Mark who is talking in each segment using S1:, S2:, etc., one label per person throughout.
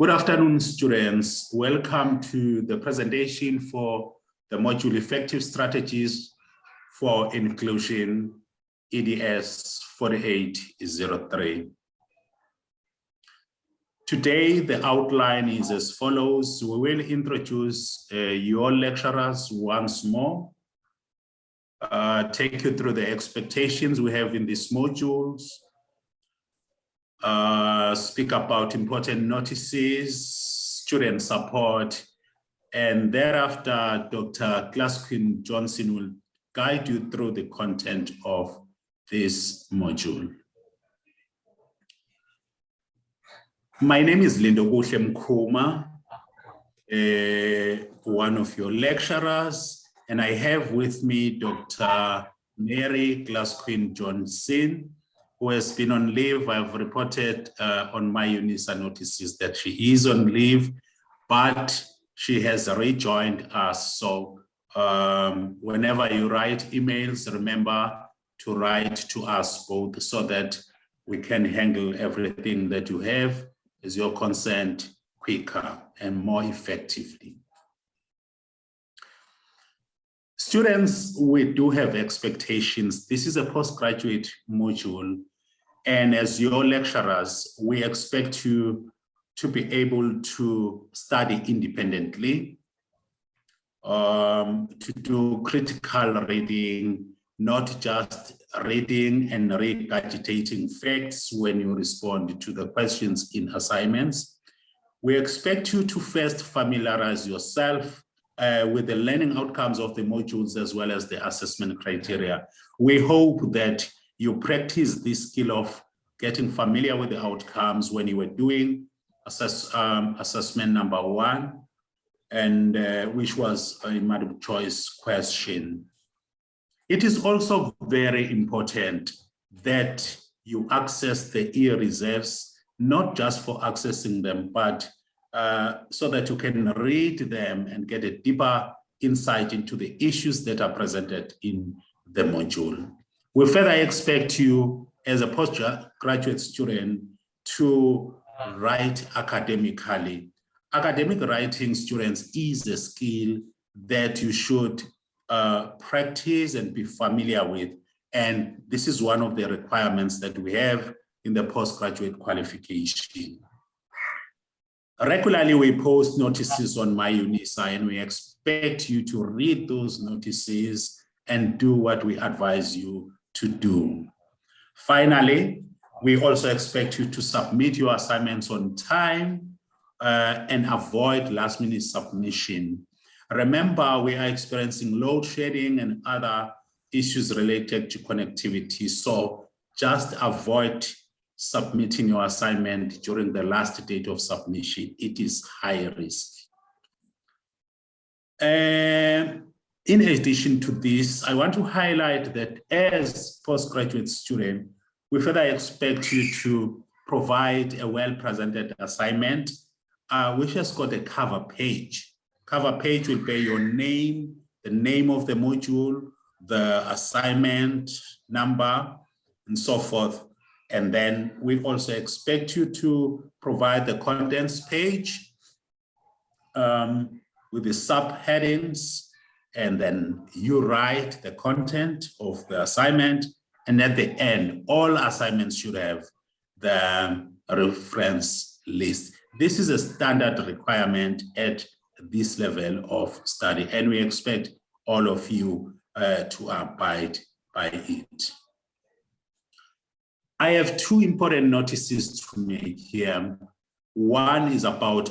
S1: Good afternoon, students. Welcome to the presentation for the module Effective Strategies for Inclusion, EDS4803. Today, the outline is as follows. We will introduce your lecturers once more, take you through the expectations we have in these modules, speak about important notices, student support, and thereafter, Dr. Clasquin-Johnson will guide you through the content of this module. My name is Mkhuma, one of your lecturers, and I have with me Dr. Mary Clasquin-Johnson, who has been on leave. I've reported on my UNISA notices that she is on leave, but she has rejoined us. So whenever you write emails, remember to write to us both so that we can handle everything that you have as your consent quicker and more effectively. Students, we do have expectations. This is a postgraduate module, and as your lecturers, we expect you to be able to study independently, to do critical reading, not just reading and regurgitating facts when you respond to the questions in assignments. We expect you to first familiarize yourself with the learning outcomes of the modules as well as the assessment criteria. We hope that you practice this skill of getting familiar with the outcomes when you were doing assessment number 1, and which was a multiple choice question. It is also very important that you access the e-reserves, not just for accessing them, but so that you can read them and get a deeper insight into the issues that are presented in the module. We further expect you as a postgraduate student to write academically. Academic writing, students, is a skill that you should practice and be familiar with. And this is one of the requirements that we have in the postgraduate qualification. Regularly, we post notices on my UNISA, and we expect you to read those notices and do what we advise you to do. Finally, we also expect you to submit your assignments on time and avoid last-minute submission. Remember, we are experiencing load shedding and other issues related to connectivity, so just avoid submitting your assignment during the last date of submission. It is high risk. In addition to this, I want to highlight that as postgraduate student, we further expect you to provide a well-presented assignment, which has got a cover page. Cover page will bear your name, the name of the module, the assignment number, and so forth. And then we also expect you to provide the contents page with the subheadings, and then you write the content of the assignment. And at the end, all assignments should have the reference list. This is a standard requirement at this level of study, and we expect all of you to abide by it. I have two important notices to make here. One is about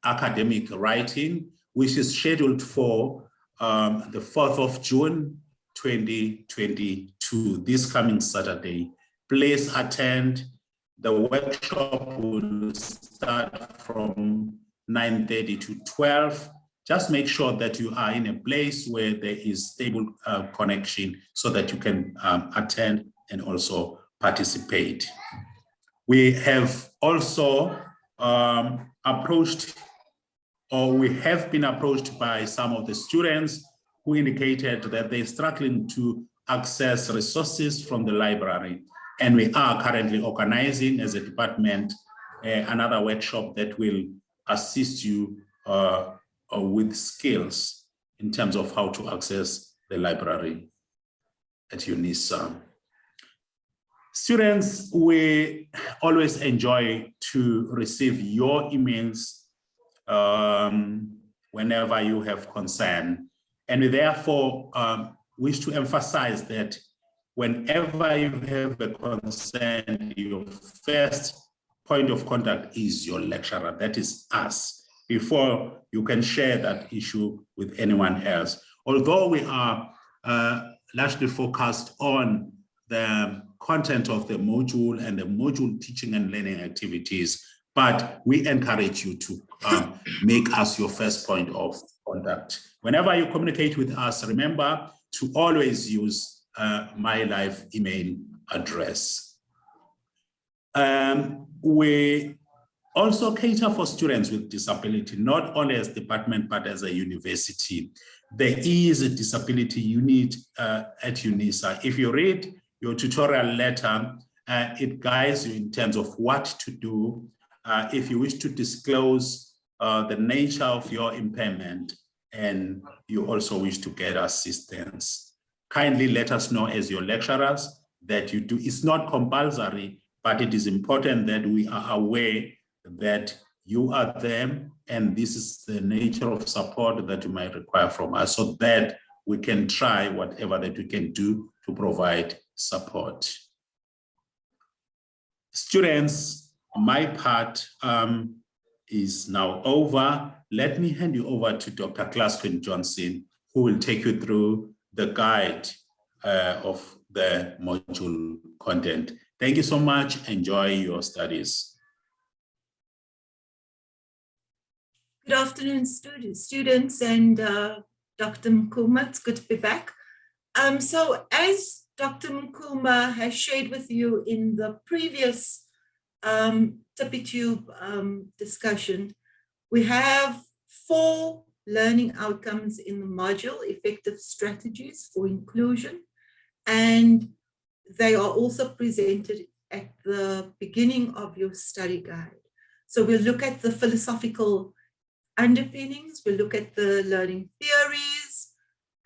S1: academic writing, which is scheduled for the 4th of June, 2022, this coming Saturday. Please attend. The workshop will start from 9:30 to 12. Just make sure that you are in a place where there is stable connection so that you can attend and also participate. We have also we have been approached by some of the students who indicated that they're struggling to access resources from the library. And we are currently organizing as a department another workshop that will assist you with skills in terms of how to access the library at UNISA. Students, we always enjoy to receive your emails whenever you have concern. And we therefore wish to emphasize that whenever you have a concern, your first point of contact is your lecturer, that is us, before you can share that issue with anyone else. Although we are largely focused on the content of the module and the module teaching and learning activities, but we encourage you to make us your first point of contact. Whenever you communicate with us, remember to always use my live email address. We also cater for students with disability, not only as department, but as a university. There is a disability unit at UNISA. If you read your tutorial letter, it guides you in terms of what to do if you wish to disclose the nature of your impairment and you also wish to get assistance. Kindly let us know as your lecturers that you do. It's not compulsory, but it is important that we are aware that you are there and this is the nature of support that you might require from us, so that we can try whatever that we can do to provide support. Students, my part is now over. Let me hand you over to Dr. Clasquin-Johnson, who will take you through the guide of the module content. Thank you so much. Enjoy your studies.
S2: Good afternoon, students and Dr. Mkhuma. It's good to be back. So as Dr. Mkhuma has shared with you in the previous TippyTube discussion, we have 4 learning outcomes in the module, effective strategies for inclusion, and they are also presented at the beginning of your study guide. So we'll look at the philosophical underpinnings, we'll look at the learning theories,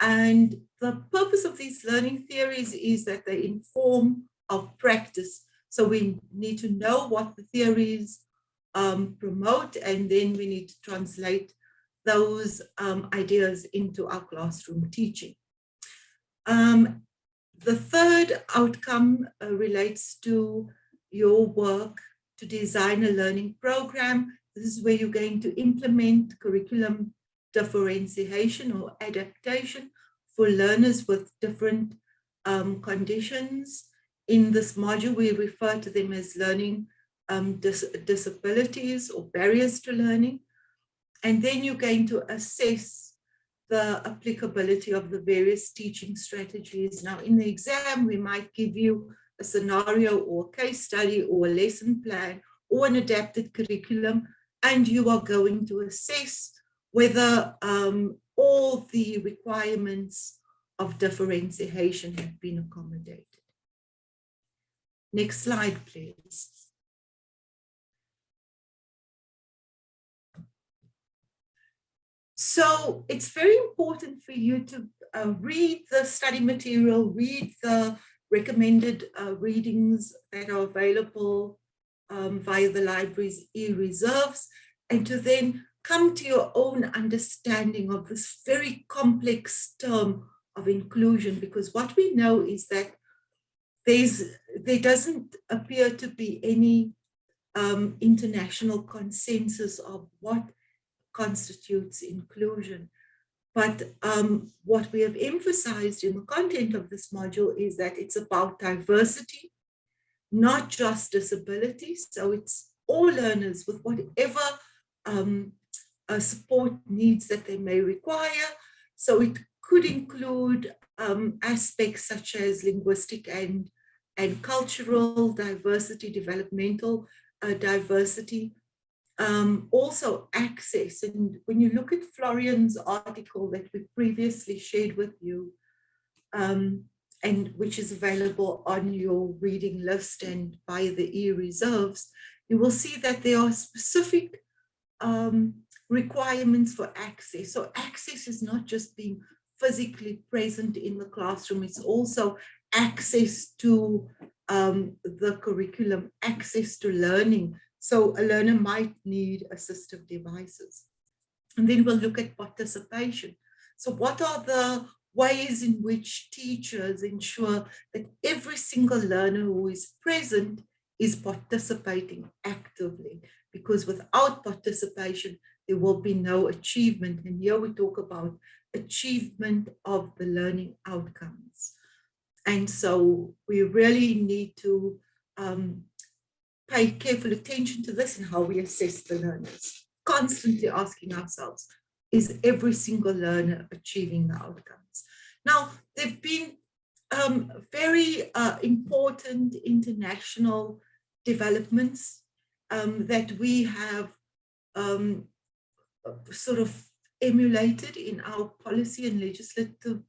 S2: and the purpose of these learning theories is that they inform our practice. So we need to know what the theories promote, and then we need to translate those ideas into our classroom teaching. The third outcome relates to your work to design a learning program. This is where you're going to implement curriculum differentiation or adaptation for learners with different conditions. In this module, we refer to them as learning disabilities or barriers to learning. And then you're going to assess the applicability of the various teaching strategies. Now, in the exam, we might give you a scenario or a case study or a lesson plan or an adapted curriculum, and you are going to assess whether all the requirements of differentiation have been accommodated. Next slide, please. So it's very important for you to read the study material, read the recommended readings that are available via the library's e-reserves, and to then come to your own understanding of this very complex term of inclusion, because what we know is that there doesn't appear to be any international consensus of what constitutes inclusion. But what we have emphasized in the content of this module is that it's about diversity, not just disability. So it's all learners with whatever support needs that they may require. So it could include aspects such as linguistic and cultural diversity, developmental diversity, also access. And when you look at Florian's article that we previously shared with you, and which is available on your reading list and via the e-reserves, you will see that there are specific requirements for access. So access is not just being physically present in the classroom, it's also access to the curriculum, access to learning. So a learner might need assistive devices. And then we'll look at participation. So what are the ways in which teachers ensure that every single learner who is present is participating actively? Because without participation, there will be no achievement. And here we talk about achievement of the learning outcomes. And so we really need to pay careful attention to this and how we assess the learners. Constantly asking ourselves, is every single learner achieving the outcomes? Now, there have been very important international developments that we have sort of emulated in our policy and legislative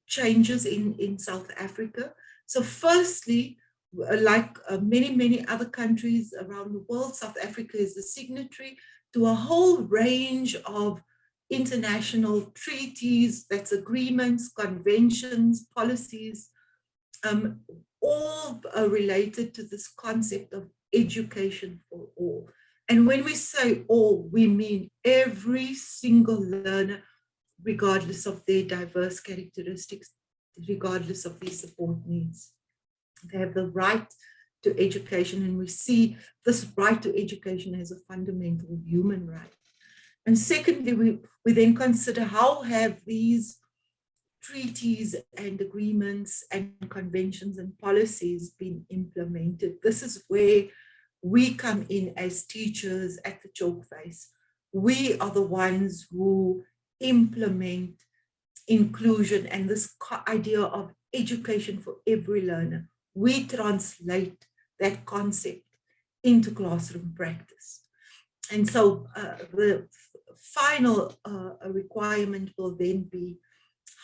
S2: changes in South Africa. So firstly, like many other countries around the world, South Africa is a signatory to a whole range of international treaties, that's agreements, conventions, policies, all related to this concept of education for all. And when we say all, we mean every single learner, regardless of their diverse characteristics, regardless of their support needs. They have the right to education, and we see this right to education as a fundamental human right. And secondly, we then consider how have these treaties and agreements and conventions and policies been implemented. This is where we come in as teachers at the chalk face. We are the ones who implement inclusion and this idea of education for every learner. We translate that concept into classroom practice. And so the final requirement will then be,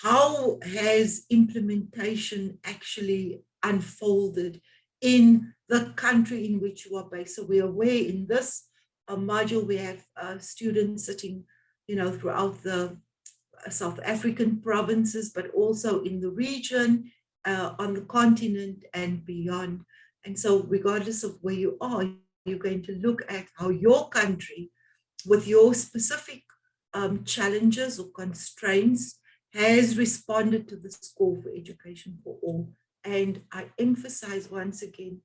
S2: how has implementation actually unfolded in the country in which you are based? So we are aware in this module, we have students sitting, throughout the South African provinces, but also in the region, on the continent and beyond. And so regardless of where you are, you're going to look at how your country, with your specific challenges or constraints, has responded to this call for education for all. And I emphasize once again,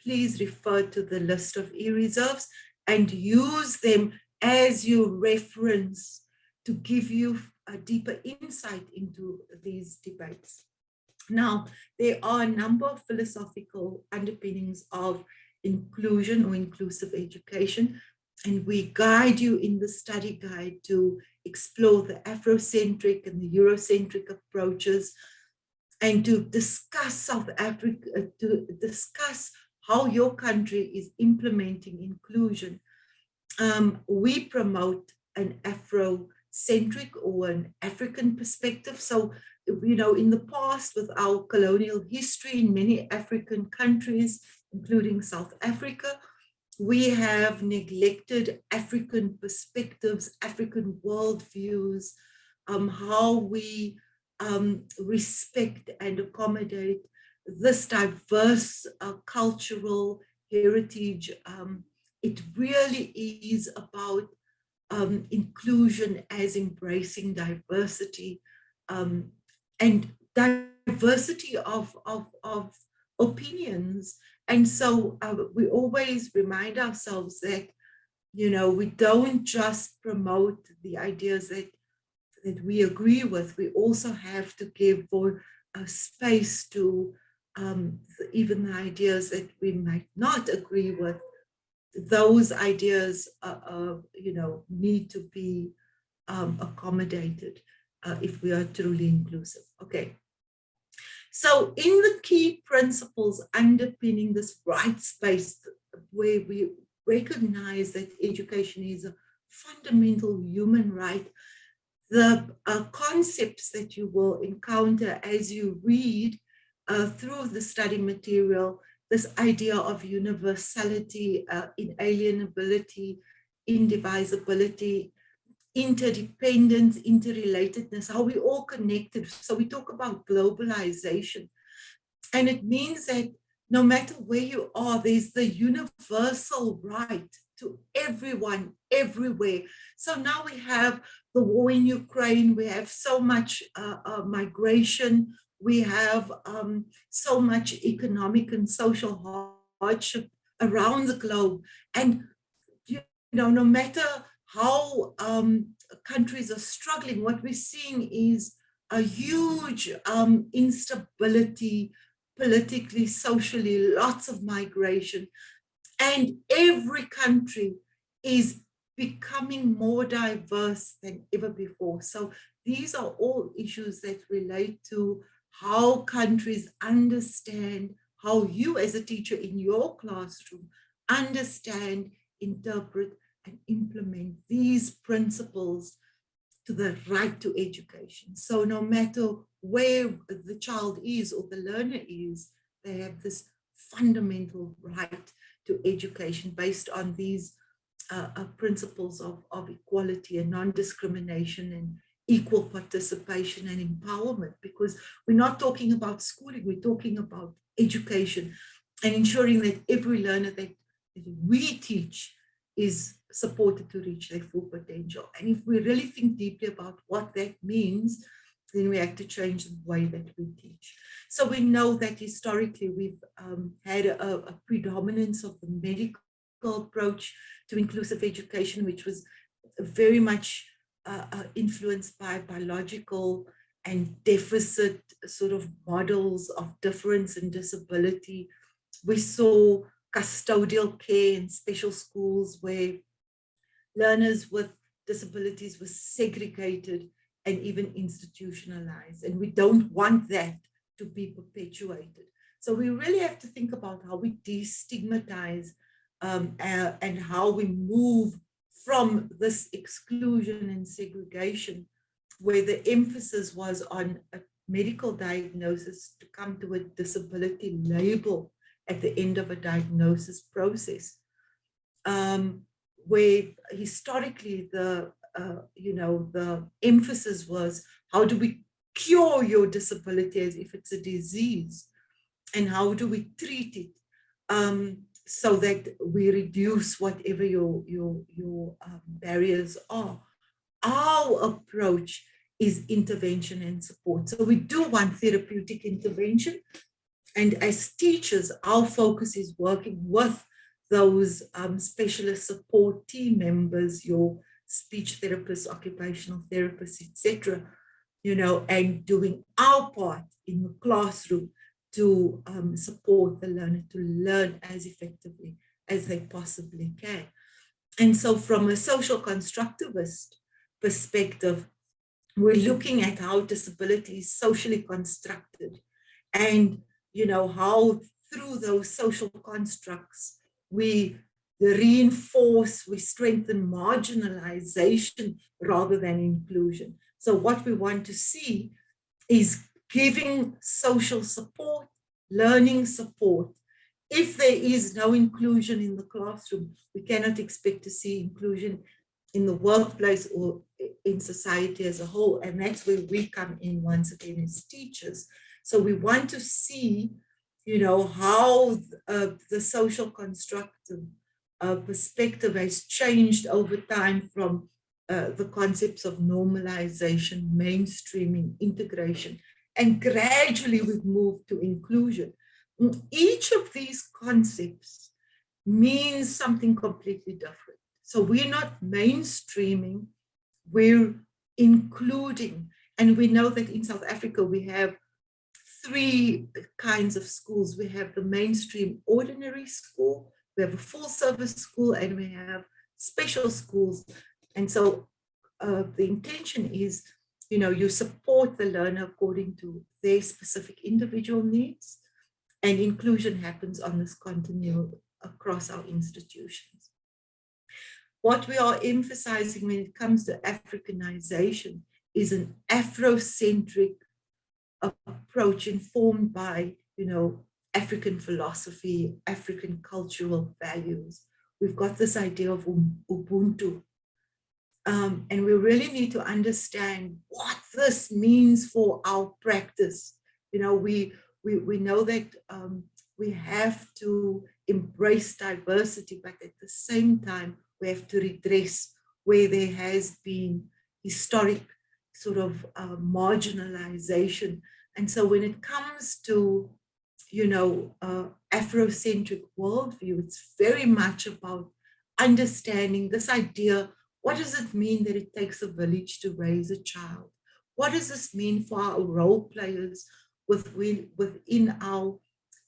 S2: please refer to the list of e-reserves and use them as your reference to give you a deeper insight into these debates. Now, there are a number of philosophical underpinnings of inclusion or inclusive education, and we guide you in the study guide to explore the Afrocentric and the Eurocentric approaches, and to discuss South Africa, to discuss how your country is implementing inclusion. We promote an Afrocentric or an African perspective. So, in the past, with our colonial history in many African countries, including South Africa, we have neglected African perspectives, African worldviews, how we respect and accommodate this diverse cultural heritage. It really is about inclusion as embracing diversity, and diversity of opinions. And so we always remind ourselves that, we don't just promote the ideas that we agree with. We also have to give for a space to even the ideas that we might not agree with. Those ideas, need to be accommodated if we are truly inclusive. Okay. So in the key principles underpinning this right space, where we recognize that education is a fundamental human right, the concepts that you will encounter as you read through the study material this idea of universality, inalienability, indivisibility, interdependence, interrelatedness, how we all connected. So we talk about globalization. And it means that no matter where you are, there's the universal right to everyone, everywhere. So now we have the war in Ukraine, we have so much migration, we have so much economic and social hardship around the globe. And, you know, no matter how countries are struggling, what we're seeing is a huge instability, politically, socially, lots of migration. And every country is becoming more diverse than ever before. So these are all issues that relate to how countries understand, how you as a teacher in your classroom understand, interpret, and implement these principles to the right to education. So no matter where the child is or the learner is, they have this fundamental right to education based on these principles of equality and non-discrimination and equal participation and empowerment, because we're not talking about schooling, we're talking about education and ensuring that every learner that we teach is supported to reach their full potential. And if we really think deeply about what that means, then we have to change the way that we teach. So we know that historically we've had a predominance of the medical approach to inclusive education, which was very much influenced by biological and deficit sort of models of difference and disability. We saw custodial care in special schools where learners with disabilities were segregated and even institutionalized. And we don't want that to be perpetuated. So we really have to think about how we destigmatize and how we move from this exclusion and segregation, where the emphasis was on a medical diagnosis, to come to a disability label at the end of a diagnosis process, where historically the emphasis was, how do we cure your disability as if it's a disease, and how do we treat it so that we reduce whatever your barriers are. Our approach is intervention and support. So we do want therapeutic intervention. And as teachers, our focus is working with those specialist support team members, your speech therapists, occupational therapists, etc., and doing our part in the classroom to support the learner to learn as effectively as they possibly can. And so from a social constructivist perspective, we're looking at how disability is socially constructed, and how through those social constructs we reinforce, we strengthen marginalization rather than inclusion. So what we want to see is giving social support, learning support. If there is no inclusion in the classroom, we cannot expect to see inclusion in the workplace or in society as a whole. And that's where we come in once again as teachers. So we want to see, how the social constructive perspective has changed over time from the concepts of normalization, mainstreaming, integration, and gradually we've moved to inclusion. Each of these concepts means something completely different. So we're not mainstreaming, we're including. And we know that in South Africa, we have 3 kinds of schools. We have the mainstream ordinary school, we have a full service school, and we have special schools. And so the intention is, you support the learner according to their specific individual needs, and inclusion happens on this continuum across our institutions. What we are emphasizing when it comes to Africanization is an Afrocentric approach informed by, African philosophy, African cultural values. We've got this idea of Ubuntu. And we really need to understand what this means for our practice. You know, we know that we have to embrace diversity, but at the same time, we have to redress where there has been historic sort of marginalization. And so when it comes to, you know, Afrocentric worldview, it's very much about understanding this idea. What does it mean that it takes a village to raise a child? What does this mean for our role players within our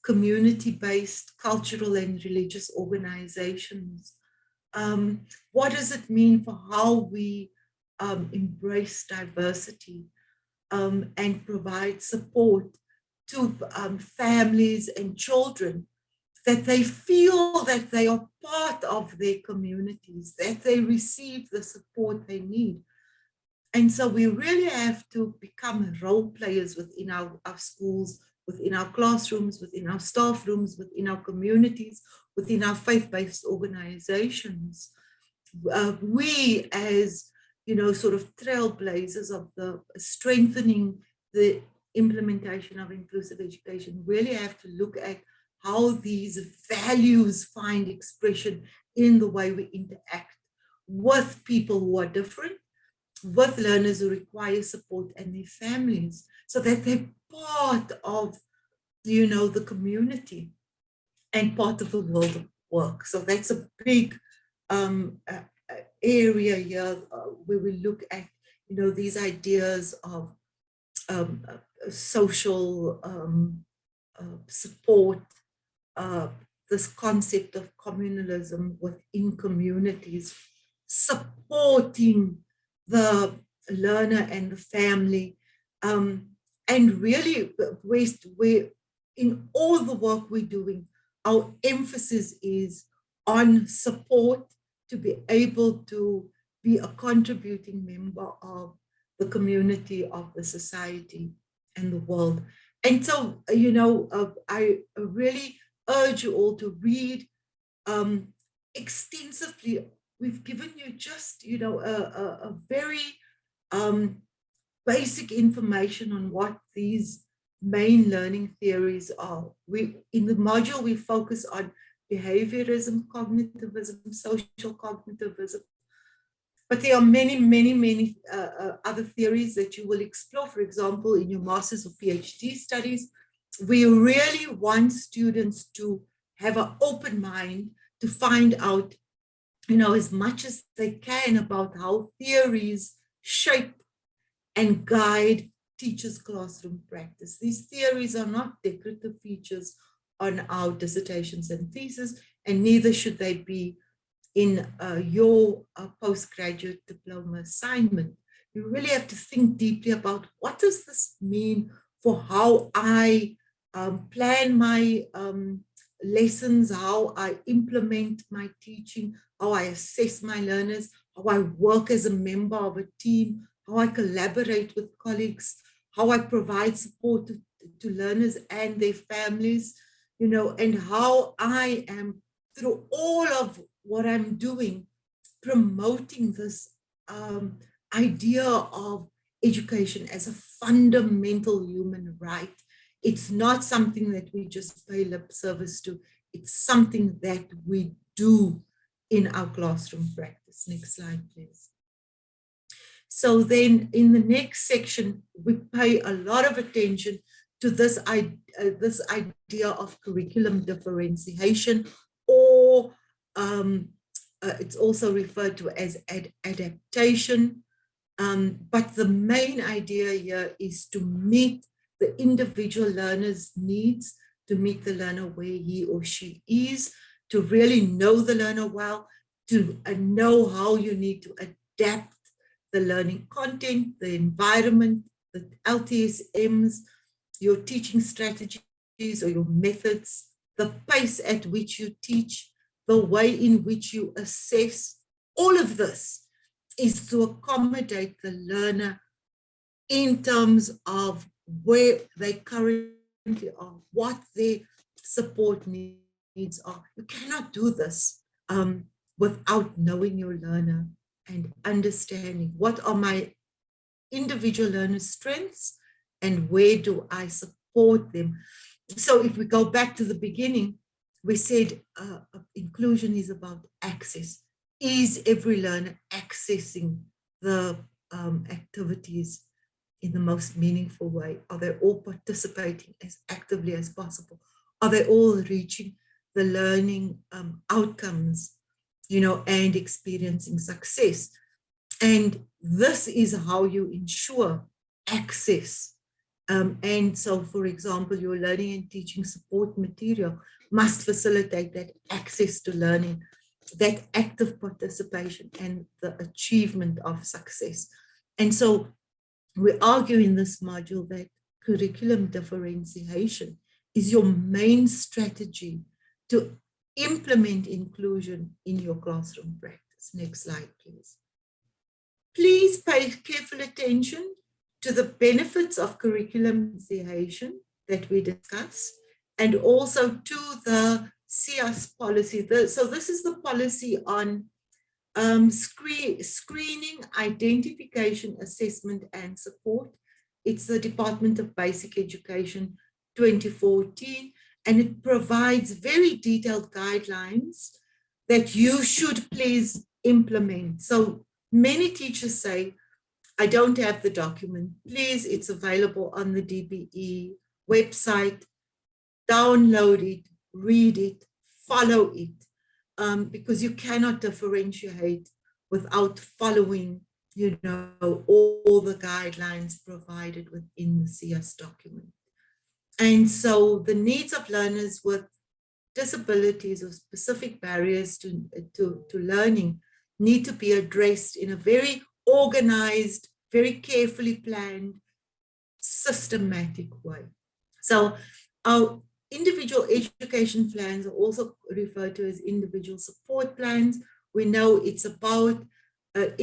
S2: community-based cultural and religious organizations? What does it mean for how we embrace diversity and provide support to families and children, that they feel that they are part of their communities, that they receive the support they need? And so we really have to become role players within our schools, within our classrooms, within our staff rooms, within our communities, within our faith-based organizations. We as, you know, sort of trailblazers of the strengthening the implementation of inclusive education, really have to look at how these values find expression in the way we interact with people who are different, with learners who require support and their families, so that they're part of, you know, the community and part of the world of work. So that's a big area here where we look at, you know, these ideas of social support, this concept of communalism within communities, supporting the learner and the family, and really, we in all the work we're doing, our emphasis is on support to be able to be a contributing member of the community, of the society and the world. And so, you know, I really urge you all to read extensively. We've given you just, you know, a very basic information on what these main learning theories are. In the module, we focus on behaviorism, cognitivism, social cognitivism. But there are many, many, many other theories that you will explore. For example, in your master's or PhD studies, we really want students to have an open mind to find out, you know, as much as they can about how theories shape and guide teachers' classroom practice. These theories are not decorative features on our dissertations and theses, and neither should they be in your postgraduate diploma assignment. You really have to think deeply about what does this mean for how I plan my lessons, how I implement my teaching, how I assess my learners, how I work as a member of a team, how I collaborate with colleagues, how I provide support to learners and their families, you know, and how I am, through all of what I'm doing, promoting this idea of education as a fundamental human right. It's not something that we just pay lip service to. It's something that we do in our classroom practice. Next slide, please. So then in the next section, we pay a lot of attention to this idea of curriculum differentiation, or it's also referred to as adaptation. But the main idea here is to meet the individual learner's needs, to meet the learner where he or she is, to really know the learner well, to know how you need to adapt the learning content, the environment, the LTSMs, your teaching strategies or your methods, the pace at which you teach, the way in which you assess. All of this is to accommodate the learner in terms of where they currently are, what their support needs are. You cannot do this without knowing your learner and understanding what are my individual learner's strengths and where do I support them. So if we go back to the beginning, we said inclusion is about access. Is every learner accessing the activities in the most meaningful way? Are they all participating as actively as possible? Are they all reaching the learning outcomes, you know, and experiencing success? And this is how you ensure access. And so, for example, your learning and teaching support material must facilitate that access to learning, that active participation and the achievement of success. And so we argue in this module that curriculum differentiation is your main strategy to implement inclusion in your classroom practice. Next slide, please. Please pay careful attention to the benefits of curriculum differentiation that we discussed, and also to the CIAS policy. So this is the policy on screening, identification, assessment, and support. It's the Department of Basic Education 2014, and it provides very detailed guidelines that you should please implement. So many teachers say, I don't have the document. Please, it's available on the DBE website. Download it, read it, follow it, because you cannot differentiate without following, you know, all the guidelines provided within the CIAS document. And so the needs of learners with disabilities or specific barriers to learning need to be addressed in a very organized, very carefully planned, systematic way. So our individual education plans are also referred to as individual support plans. We know it's about an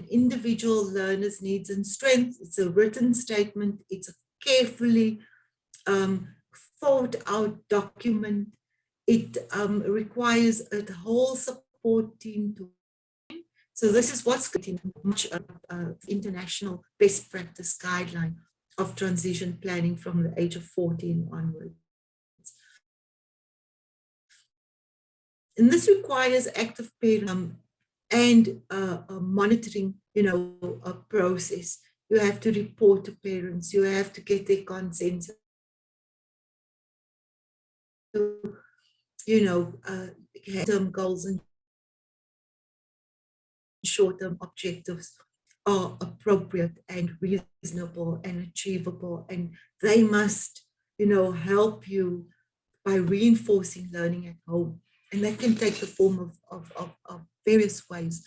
S2: individual learner's needs and strengths. It's a written statement. It's a carefully thought out document. It requires a whole support team to. So this is what's getting much international best practice guideline of transition planning from the age of 14 onwards. And this requires active parent and monitoring, you know, a process. You have to report to parents. You have to get their consent. You know, term goals and short-term objectives are appropriate and reasonable and achievable, and they must, you know, help you by reinforcing learning at home. And that can take the form of various ways.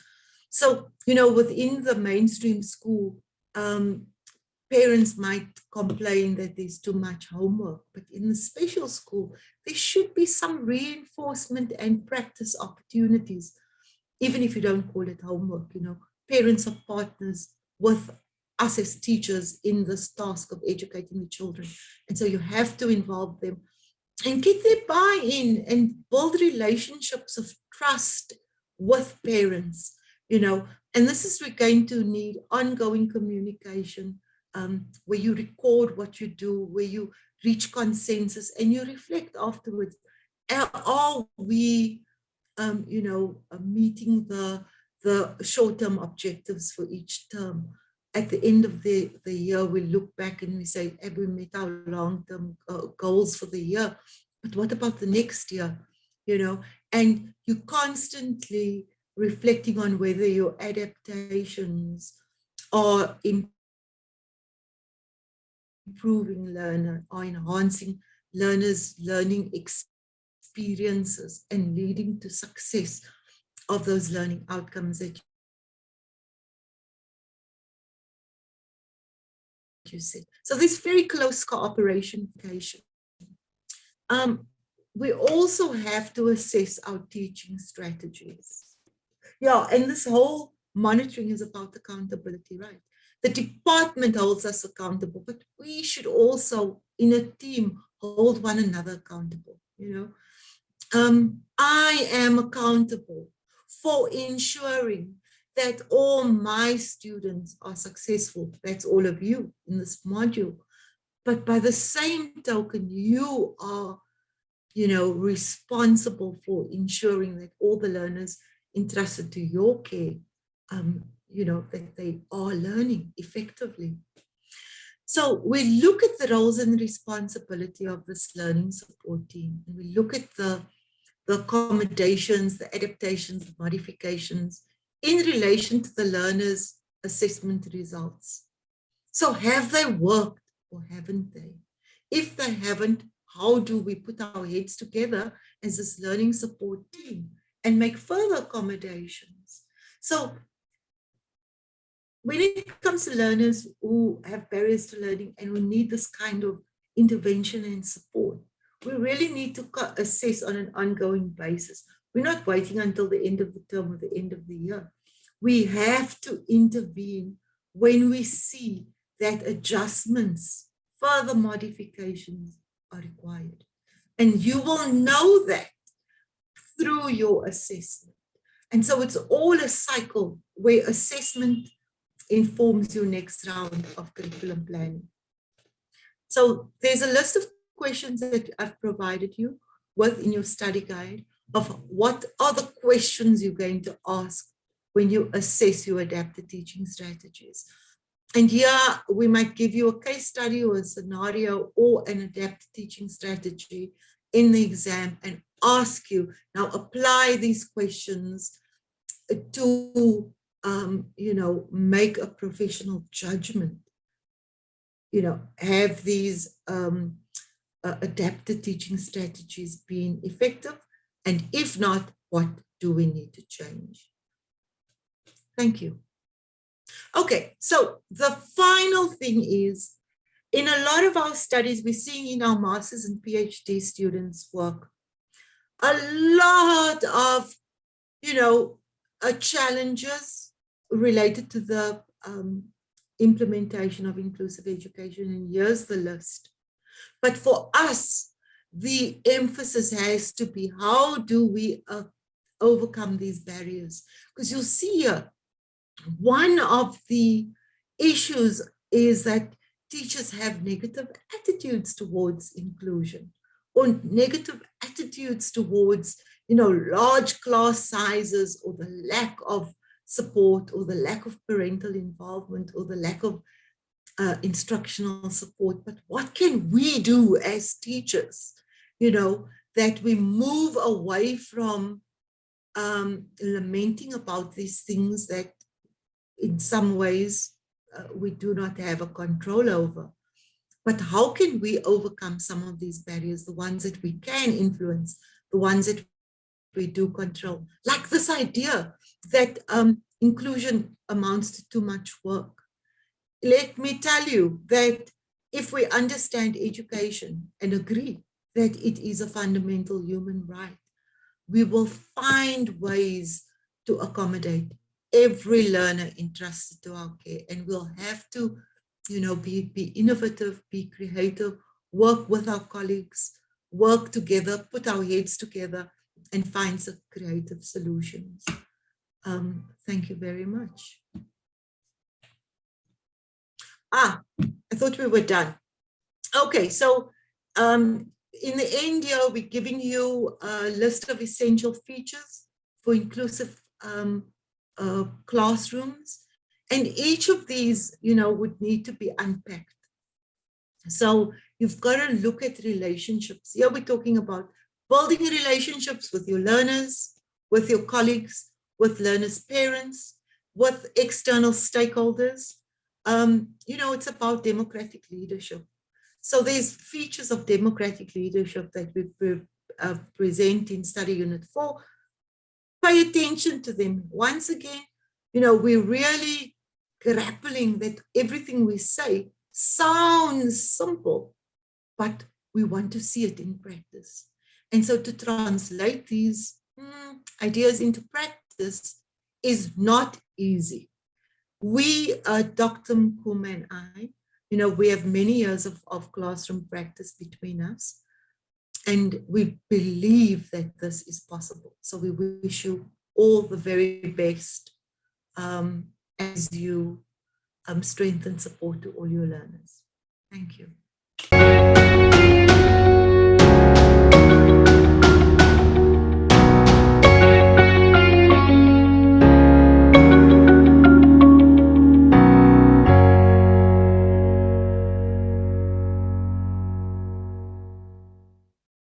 S2: So, you know, within the mainstream school, parents might complain that there's too much homework, but in the special school, there should be some reinforcement and practice opportunities, even if you don't call it homework. You know, parents are partners with us as teachers in this task of educating the children. And so you have to involve them and get their buy-in and build relationships of trust with parents, you know. And this is, we're going to need ongoing communication, where you record what you do, where you reach consensus and you reflect afterwards. Are we, you know, meeting the short-term objectives for each term? At the end of the year, we look back and we say, have we met our long-term goals for the year? But what about the next year? You know, and you constantly reflecting on whether your adaptations are improving learner, or enhancing learners' learning experiences and leading to success of those learning outcomes that you said. So this very close cooperation. We also have to assess our teaching strategies. Yeah, and this whole monitoring is about accountability, right? The department holds us accountable, but we should also, in a team, hold one another accountable, I am accountable for ensuring that all my students are successful. That's all of you in this module. But by the same token, you are, responsible for ensuring that all the learners entrusted to your care, that they are learning effectively. So we look at the roles and responsibility of this learning support team, and we look at the accommodations, the adaptations, the modifications in relation to the learners' assessment results. So have they worked or haven't they? If they haven't, how do we put our heads together as this learning support team and make further accommodations? So when it comes to learners who have barriers to learning and who need this kind of intervention and support, we really need to assess on an ongoing basis. We're not waiting until the end of the term or the end of the year. We have to intervene when we see that adjustments, further modifications are required. And you will know that through your assessment. And so it's all a cycle where assessment informs your next round of curriculum planning. So there's a list of questions that I've provided you with in your study guide of what are the questions you're going to ask when you assess your adapted teaching strategies. And here we might give you a case study or a scenario or an adapted teaching strategy in the exam and ask you, now apply these questions to, make a professional judgment. Have these adapted teaching strategies been effective? And if not, what do we need to change? Thank you. Okay, so the final thing is, in a lot of our studies, we're seeing in our master's and PhD students' work, a lot of, challenges related to the implementation of inclusive education, and here's the list. But for us, the emphasis has to be, how do we overcome these barriers? Because you'll see here, one of the issues is that teachers have negative attitudes towards inclusion, or negative attitudes towards, large class sizes, or the lack of support, or the lack of parental involvement, or the lack of instructional support. But what can we do as teachers, that we move away from lamenting about these things that in some ways we do not have a control over? But how can we overcome some of these barriers, the ones that we can influence, the ones that we do control? Like this idea that inclusion amounts to too much work. Let me tell you that if we understand education and agree that it is a fundamental human right, we will find ways to accommodate every learner entrusted to our care. And we'll have to, be innovative, be creative, work with our colleagues, work together, put our heads together, and find some creative solutions. Thank you very much. I thought we were done. Okay, so in the end here, we're giving you a list of essential features for inclusive classrooms. And each of these, would need to be unpacked. So you've got to look at relationships. Here we're talking about building relationships with your learners, with your colleagues, with learners' parents, with external stakeholders. It's about democratic leadership. So there's features of democratic leadership that we present in study unit 4. Pay attention to them. Once again, we're really grappling that everything we say sounds simple, but we want to see it in practice. And so to translate these ideas into practice is not easy. We, Dr. Mkhuma and I, You know, we have many years of classroom practice between us, and we believe that this is possible. So we wish you all the very best as you strengthen support to all your learners. Thank you.